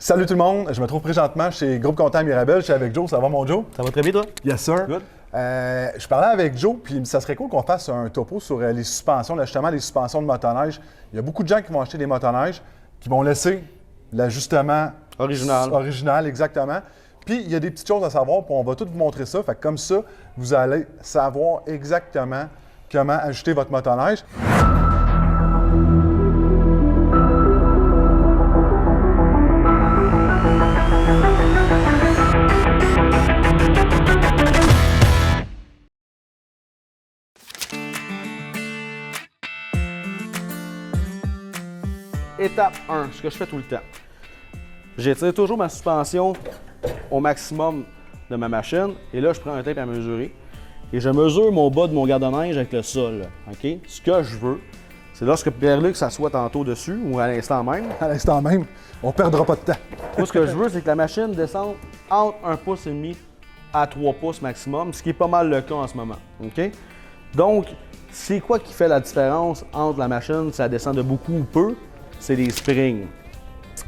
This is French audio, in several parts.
Salut tout le monde, je me trouve présentement chez Groupe Comptable Mirabel, je suis avec Joe, ça va mon Joe? Ça va très bien toi? Yes sir. Good. Je parlais avec Joe, puis ça serait cool qu'on fasse un topo sur les suspensions, justement les suspensions de motoneige. Il y a beaucoup de gens qui vont acheter des motoneiges, qui vont laisser l'ajustement original, exactement. Puis il y a des petites choses à savoir, puis on va tout vous montrer ça. Fait que comme ça, vous allez savoir exactement comment ajuster votre motoneige. Étape 1, ce que je fais tout le temps. J'étire toujours ma suspension au maximum de ma machine et là, je prends un tape à mesurer et je mesure mon bas de mon garde-neige avec le sol. OK? Ce que je veux, c'est lorsque Pierre-Luc s'assoit tantôt dessus ou à l'instant même. À l'instant même, on ne perdra pas de temps. Moi, ce que je veux, c'est que la machine descende entre 1,5 pouce à 3 pouces maximum, ce qui est pas mal le cas en ce moment. OK? Donc, c'est quoi qui fait la différence entre la machine, si elle descend de beaucoup ou peu? C'est les springs.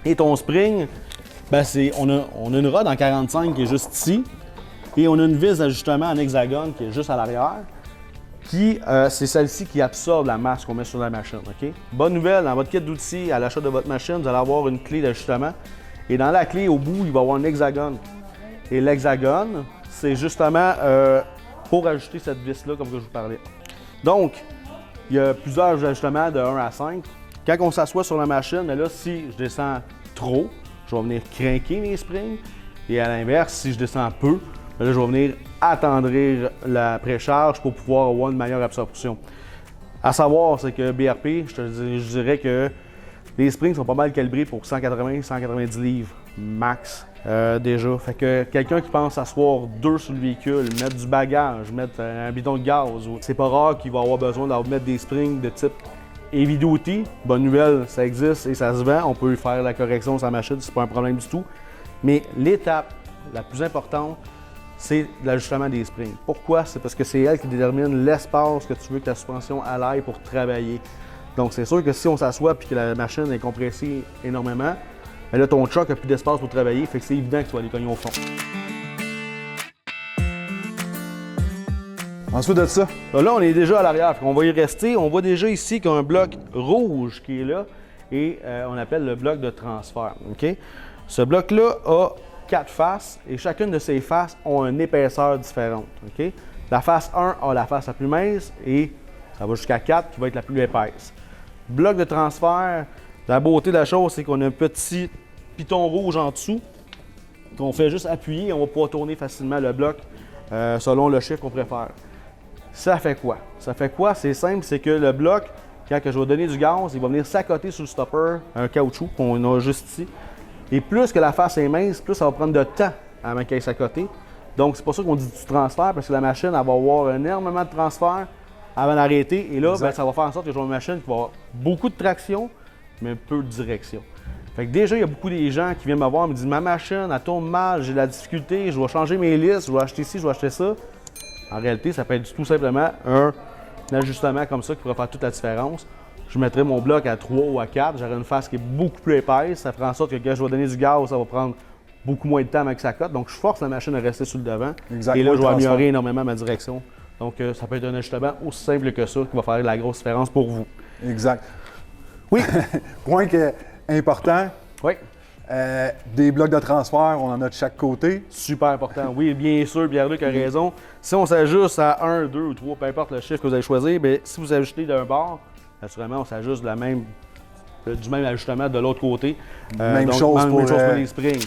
Et ton spring, ben on a une rod en 45 qui est juste ici et on a une vis d'ajustement en hexagone qui est juste à l'arrière qui, c'est celle-ci qui absorbe la masse qu'on met sur la machine. OK? Bonne nouvelle, dans votre kit d'outils à l'achat de votre machine, vous allez avoir une clé d'ajustement et dans la clé, au bout, il va y avoir un hexagone. Et l'hexagone, c'est justement pour ajuster cette vis-là comme je vous parlais. Donc, il y a plusieurs ajustements de 1 à 5. Quand on s'assoit sur la machine, mais là, si je descends trop, je vais venir craquer mes springs. Et à l'inverse, si je descends peu, là, je vais venir attendrir la précharge pour pouvoir avoir une meilleure absorption. À savoir, c'est que BRP, je dirais que les springs sont pas mal calibrés pour 180-190 livres max déjà. Fait que quelqu'un qui pense s'asseoir deux sur le véhicule, mettre du bagage, mettre un bidon de gaz, c'est pas rare qu'il va avoir besoin d'en mettre des springs de type Heavy Duty. Bonne nouvelle, ça existe et ça se vend. On peut faire la correction sur la machine, c'est pas un problème du tout. Mais l'étape la plus importante, c'est l'ajustement des springs. Pourquoi? C'est parce que c'est elle qui détermine l'espace que tu veux que ta suspension aille pour travailler. Donc c'est sûr que si on s'assoit et que la machine est compressée énormément, bien là ton truck n'a plus d'espace pour travailler, fait que c'est évident que tu vas aller cogner au fond. Ensuite de ça, Là, on est déjà à l'arrière, on va y rester. On voit déjà ici qu'il y a un bloc rouge qui est là et on appelle le bloc de transfert. Okay? Ce bloc-là a 4 faces et chacune de ces faces a une épaisseur différente. Okay? La face 1 a la face la plus mince et ça va jusqu'à 4 qui va être la plus épaisse. Bloc de transfert, la beauté de la chose, c'est qu'on a un petit piton rouge en dessous qu'on fait juste appuyer et on va pouvoir tourner facilement le bloc selon le chiffre qu'on préfère. Ça fait quoi? Ça fait quoi? C'est simple, c'est que le bloc, quand je vais donner du gaz, il va venir s'accoter sur le stopper, un caoutchouc qu'on a juste ici. Et plus que la face est mince, plus ça va prendre de temps avant qu'elle s'accote. Donc, c'est pour ça qu'on dit du transfert, parce que la machine, elle va avoir énormément de transfert avant d'arrêter. Et là, ben, ça va faire en sorte que j'ai une machine qui va avoir beaucoup de traction, mais peu de direction. Fait que déjà, il y a beaucoup de gens qui viennent me voir et me disent « Ma machine, elle tourne mal, j'ai de la difficulté, je dois changer mes listes, je dois acheter ci, je dois acheter ça. » En réalité, ça peut être tout simplement un ajustement comme ça qui pourrait faire toute la différence. Je mettrais mon bloc à 3 ou à 4, j'aurais une face qui est beaucoup plus épaisse. Ça fera en sorte que quand je vais donner du gaz, ça va prendre beaucoup moins de temps avec sa cote. Donc, je force la machine à rester sur le devant. Exact. Et là, je vais améliorer énormément ma direction. Donc, ça peut être un ajustement aussi simple que ça qui va faire la grosse différence pour vous. Exact. Oui. Point important. Oui. Des blocs de transfert, on en a de chaque côté. Super important. Oui, bien sûr, Pierre-Luc a raison. Si on s'ajuste à 1, 2 ou 3, peu importe le chiffre que vous allez choisir, bien, si vous ajustez d'un bord, naturellement, on s'ajuste du même ajustement de l'autre côté. Même donc, chose pour les springs.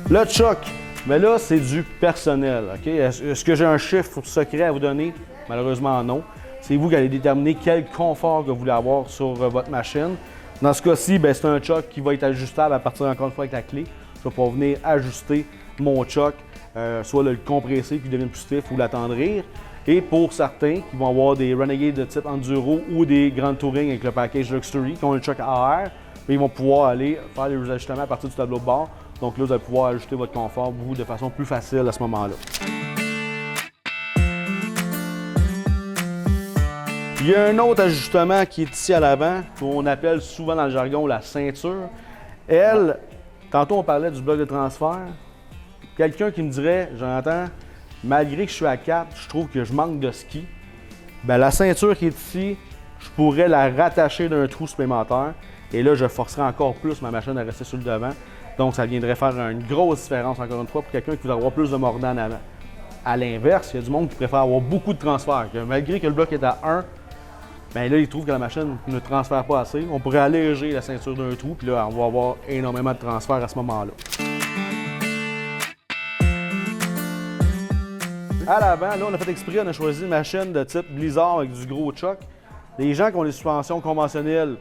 Le choc, mais là, c'est du personnel. Okay? Est-ce que j'ai un chiffre secret à vous donner? Malheureusement, non. C'est vous qui allez déterminer quel confort que vous voulez avoir sur votre machine. Dans ce cas-ci, c'est un choc qui va être ajustable à partir, encore une fois, avec la clé. Je vais pouvoir venir ajuster mon choc, soit le compresser qui devient plus stiff ou l'attendrir. Et pour certains qui vont avoir des Renegade de type Enduro ou des Grand Touring avec le package Luxury qui ont le choc AR, ils vont pouvoir aller faire les ajustements à partir du tableau de bord. Donc là, vous allez pouvoir ajuster votre confort vous de façon plus facile à ce moment-là. Il y a un autre ajustement qui est ici à l'avant, qu'on appelle souvent dans le jargon la ceinture. Elle, tantôt on parlait du bloc de transfert. Quelqu'un qui me dirait, Jonathan, malgré que je suis à 4, je trouve que je manque de ski. Bien, la ceinture qui est ici, je pourrais la rattacher d'un trou supplémentaire. Et là, je forcerais encore plus ma machine à rester sur le devant. Donc, ça viendrait faire une grosse différence, encore une fois, pour quelqu'un qui voudrait avoir plus de mordant en avant. À l'inverse, il y a du monde qui préfère avoir beaucoup de transferts. Que malgré que le bloc est à 1, bien là, il trouve que la machine ne transfère pas assez. On pourrait alléger la ceinture d'un trou, puis là, on va avoir énormément de transferts à ce moment-là. À l'avant, là, on a fait exprès, on a choisi une machine de type Blizzard avec du gros choc. Les gens qui ont des suspensions conventionnelles,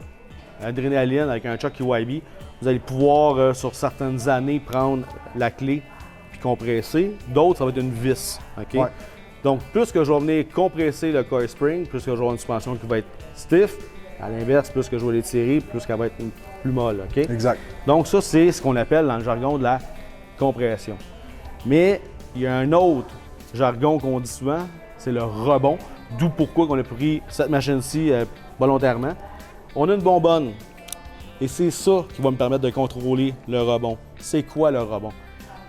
adrénaline avec un choc KYB, vous allez pouvoir, sur certaines années, prendre la clé puis compresser. D'autres, ça va être une vis. Okay? Ouais. Donc, plus que je vais venir compresser le coil spring, plus que je vais avoir une suspension qui va être stiff. À l'inverse, plus que je vais l'étirer, plus qu'elle va être plus molle. Okay? Exact. Donc, ça, c'est ce qu'on appelle dans le jargon de la compression. Mais il y a un autre jargon qu'on dit souvent, c'est le rebond. D'où pourquoi on a pris cette machine-ci volontairement. On a une bonbonne. Et c'est ça qui va me permettre de contrôler le rebond. C'est quoi le rebond?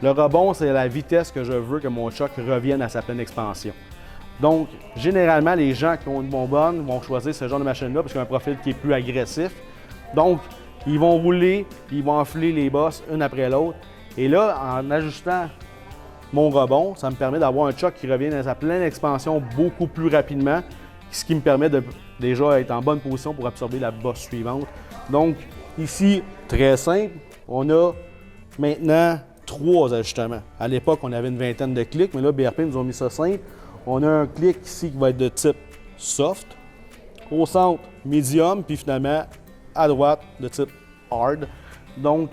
Le rebond, c'est la vitesse que je veux que mon choc revienne à sa pleine expansion. Donc, généralement, les gens qui ont une bonbonne vont choisir ce genre de machine-là parce qu'ils ont un profil qui est plus agressif. Donc, ils vont rouler, ils vont enfiler les bosses une après l'autre. Et là, en ajustant mon rebond, ça me permet d'avoir un choc qui revient à sa pleine expansion beaucoup plus rapidement, ce qui me permet de déjà être en bonne position pour absorber la bosse suivante. Donc, ici, très simple, on a maintenant 3 ajustements. À l'époque, on avait une vingtaine de clics, mais là, BRP nous ont mis ça simple. On a un clic ici qui va être de type soft, au centre, medium, puis finalement, à droite, de type hard. Donc,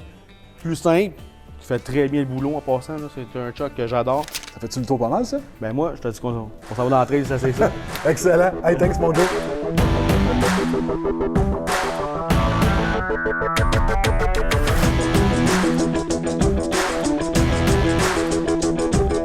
plus simple, qui fait très bien le boulot en passant. C'est un choc que j'adore. Ça fait-tu le tour pas mal, ça? Ben moi, je te dis qu'on s'en va dans la trail, ça c'est ça. Excellent. Hey, thanks, mon Joe.